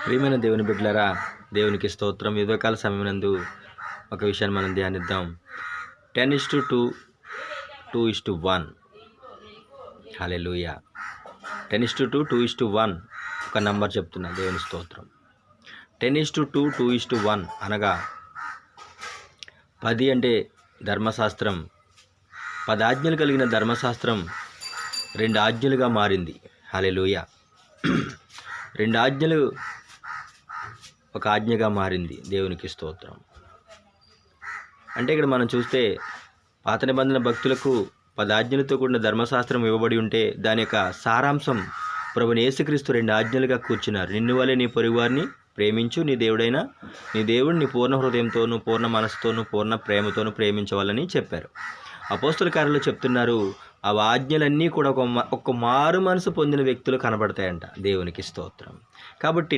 ప్రియమైన దేవుని బిడ్డలారా, దేవునికి స్తోత్రం. యుద్ధకాల సమయనందు ఒక విషయాన్ని మనం ధ్యానిద్దాం. 10:2, 2:1. హల్లెలూయా. 10:2, 2:1 ఒక నంబర్ చెప్తున్నా. దేవుని స్తోత్రం. 10:2, 2:1 అనగా 10 అంటే ధర్మశాస్త్రం. 10 ఆజ్ఞలు కలిగిన ధర్మశాస్త్రం 2 ఆజ్ఞలుగా మారింది. హల్లెలూయా. 2 ఆజ్ఞలు ఒక ఆజ్ఞగా మారింది. దేవునికి స్తోత్రం. అంటే ఇక్కడ మనం చూస్తే పాత నిబంధన భక్తులకు 10 ఆజ్ఞలతో కూడిన ధర్మశాస్త్రం ఇవ్వబడి ఉంటే దాని యొక్క సారాంశం ప్రభువైన యేసుక్రీస్తు 2 ఆజ్ఞలుగా కూర్చున్నారు. నిన్ను వలె నీ పొరుగువారిని ప్రేమించు, నీ దేవుడిని నీ పూర్ణ హృదయంతోనూ, పూర్ణ మనసుతోనూ, పూర్ణ ప్రేమతోనూ ప్రేమించవాలని చెప్పారు. అపోస్తల కార్యాల్లో చెప్తున్నారు, ఆ ఆజ్ఞలన్నీ కూడా ఒక మారు మనసు పొందిన వ్యక్తులు కనబడతాయంట. దేవునికి స్తోత్రం. కాబట్టి